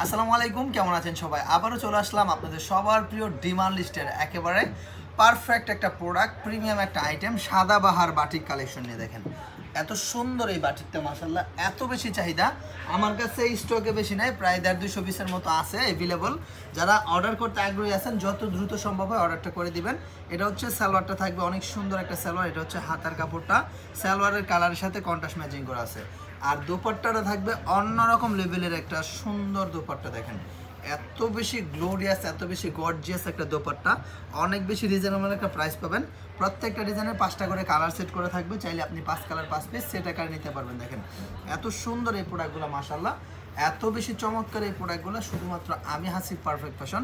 আসসালামু আলাইকুম, কেমন আছেন সবাই? আবারও চলে আসলাম আপনাদের সবার প্রিয় ডিমান্ড লিস্টের একেবারে পারফেক্ট একটা প্রোডাক্ট, প্রিমিয়াম একটা আইটেম, সাদাবাহার বাটিক কালেকশন নিয়ে। দেখেন এত সুন্দর এই বাটিকটা, মাশাআল্লাহ এত বেশি চাহিদা। আমার কাছে এই স্টকে বেশি নাই, প্রায় 150-200 পিসের মতো আছে অ্যাভেলেবল। যারা অর্ডার করতে আগ্রহী আছেন যত দ্রুত সম্ভব হয় অর্ডারটা করে দিবেন। এটা হচ্ছে সালোয়ারটা থাকবে অনেক সুন্দর একটা সালোয়ার। এটা হচ্ছে হাতার কাপড়টা সালোয়ারের কালারের সাথে কন্ট্রাস্ট ম্যাচিং করা আছে। আর দোপাট্টাটা থাকবে অন্যরকম লেভেলের একটা সুন্দর দোপাট্টা। দেখেন এত বেশি গ্লোরিয়াস, এত বেশি গর্জিয়াস একটা দোপাট্টা, অনেক বেশি রিজনেবল একটা প্রাইস পাবেন। প্রত্যেকটা ডিজাইনের 5টা করে কালার সেট করে থাকবে, চাইলে আপনি 5 কালার 5 পিস সেট আকারে নিতে পারবেন। দেখেন এত সুন্দর এই প্রোডাক্টগুলো, মাশাআল্লাহ এত বেশি চমৎকার এই প্রোডাক্টগুলো শুধুমাত্র আমি হাসিব পারফেক্ট ফ্যাশন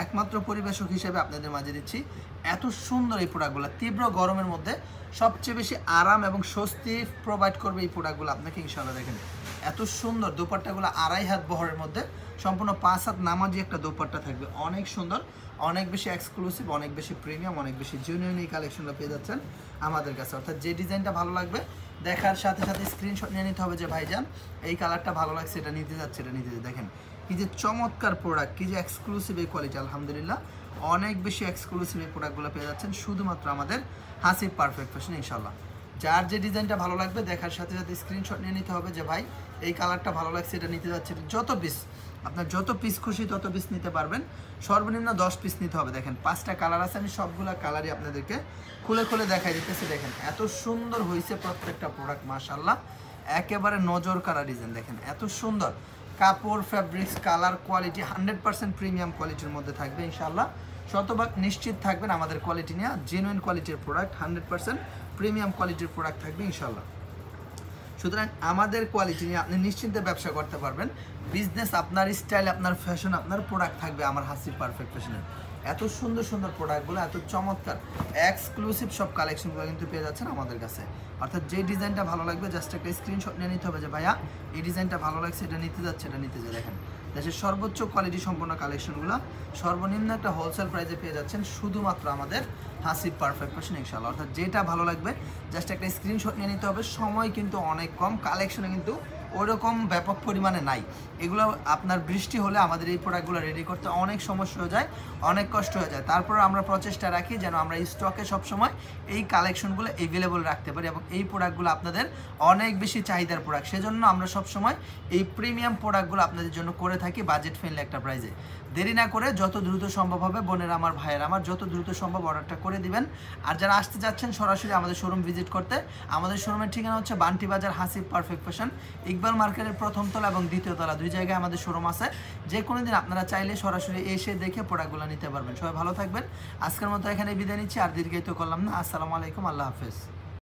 একমাত্র পরিবেশক হিসেবে আপনাদের মাঝে দিচ্ছি। এত সুন্দর এই প্রোডাক্টগুলো তীব্র গরমের মধ্যে সবচেয়ে বেশি আরাম এবং স্বস্তি প্রোভাইড করবে এই প্রোডাক্টগুলো আপনাকে ইনশাআল্লাহ। দেখেন এত সুন্দর দোপাট্টাগুলো 2.5 হাত বহরের মধ্যে সম্পূর্ণ 5 হাত নামাজি একটা দোপাট্টা থাকবে, অনেক সুন্দর, অনেক বেশি এক্সক্লুসিভ, অনেক বেশি প্রিমিয়াম, অনেক বেশি জেনুইন এই কালেকশনটা পেয়ে যাচ্ছেন আমাদের কাছে। অর্থাৎ যে ডিজাইনটা ভালো লাগবে দেখার সাথে সাথে স্ক্রিনশট নিয়ে নিতে হবে যে ভাইজান এই কালারটা ভালো লাগছে, এটা নিতে যাচ্ছে, এটা নিতে যাচ্ছে। দেখেন কি যে চমৎকার প্রোডাক্ট, কি যে এক্সক্লুসিভ এই কোয়ালিটি, আলহামদুলিল্লাহ অনেক বেশি এক্সক্লুসিভ এই প্রোডাক্টগুলো পেয়ে যাচ্ছেন শুধুমাত্র আমাদের হাসিব পারফেক্ট ফ্যাশন ইনশাআল্লাহ। যার যে ডিজাইনটা ভালো লাগবে দেখার সাথে সাথে স্ক্রিনশট নিয়ে নিতে হবে যে ভাই এই কালারটা ভালো লাগছে, এটা নিতে যাচ্ছে। যত পিস আপনার যত পিস খুশি তত পিস নিতে পারবেন, সর্বনিম্ন 10 পিস নিতে হবে। দেখেন 5টা কালার আছে, আমি সবগুলা কালারই আপনাদেরকে খুলে খুলে দেখাই দিতেছি। দেখেন এত সুন্দর হয়েছে প্রত্যেকটা প্রোডাক্ট, মাশাআল্লাহ একেবারে নজর কাড়া ডিজাইন। দেখেন এত সুন্দর কাপড়, ফ্যাব্রিক্স, কালার, কোয়ালিটি 100% প্রিমিয়াম কোয়ালিটির মধ্যে থাকবে ইনশাআল্লাহ। শতভাগ নিশ্চিত থাকবেন আমাদের কোয়ালিটি নিয়ে, জেনুইন কোয়ালিটির প্রোডাক্ট, 100% প্রিমিয়াম কোয়ালিটির প্রোডাক্ট থাকবে ইনশাআল্লাহ। সুতরাং আমাদের কোয়ালিটি নিয়ে আপনি নিশ্চিন্তে ব্যবসা করতে পারবেন। বিজনেস আপনার স্টাইল, আপনার ফ্যাশন, আপনার প্রোডাক্ট থাকবে আমার হাসিব পারফেক্ট ফ্যাশনের। এত সুন্দর সুন্দর প্রোডাক্টগুলো, এত চমৎকার এক্সক্লুসিভ সব কালেকশনগুলো কিন্তু পেয়ে যাচ্ছেন আমাদের কাছে। অর্থাৎ যে ডিজাইনটা ভালো লাগবে জাস্ট একটা স্ক্রিনশট নিয়ে নিতে হবে যে ভাইয়া এই ডিজাইনটা ভালো লাগছে, এটা নিতে যাচ্ছে, এটা নিতে যায়। দেখেন দেশের সর্বোচ্চ কোয়ালিটি সম্পন্ন কালেকশনগুলো সর্বনিম্ন একটা হোলসেল প্রাইসে পেয়ে যাচ্ছেন শুধুমাত্র আমাদের হাসিব পারফেক্ট ফ্যাশন ইনশাআল্লাহ। অর্থাৎ যেটা ভালো লাগবে জাস্ট একটা স্ক্রিনশট নিয়ে নিতে হবে। সময় কিন্তু অনেক কম, কালেকশনে কিন্তু ওইরকম ব্যাপক পরিমাণে নাই। এগুলো আপনার বৃষ্টি হলে আমাদের এই প্রোডাক্টগুলো রেডি করতে অনেক সমস্যা হয়ে যায়, অনেক কষ্ট হয়ে যায়। তারপর আমরা প্রচেষ্টা রাখি যেন আমরা এই স্টকে সবসময় এই কালেকশনগুলো অ্যাভেলেবল রাখতে পারি এবং এই প্রোডাক্টগুলো আপনাদের অনেক বেশি চাহিদার প্রোডাক্ট। সেজন্য আমরা সবসময় এই প্রিমিয়াম প্রোডাক্টগুলো আপনাদের জন্য করে থাকি বাজেট ফ্রেন্ডলি একটা প্রাইসে। দেরি না করে যত দ্রুত সম্ভব হবে বোনের আমার, ভাইয়ের আমার, যত দ্রুত সম্ভব অর্ডারটা করে দিবেন। আর যারা আসতে যাচ্ছেন সরাসরি আমাদের শোরুম ভিজিট করতে, আমাদের শোরুমের ঠিকানা হচ্ছে বান্টি বাজার হাসিব পারফেক্ট ফ্যাশন, ইকবাল মার্কেটের প্রথম তলা এবং দ্বিতীয় তলা, 2 জায়গায় আমাদের শোরুম আছে। যে কোনো দিন আপনারা চাইলে সরাসরি এসে দেখে প্রোডাক্টগুলো নিতে পারবেন। সবাই ভালো থাকবেন। আজকের মতো এখানে বিদায় নিচ্ছি, আর দীর্ঘায়িত করলাম না। আসসালামু আলাইকুম, আল্লাহ হাফেজ।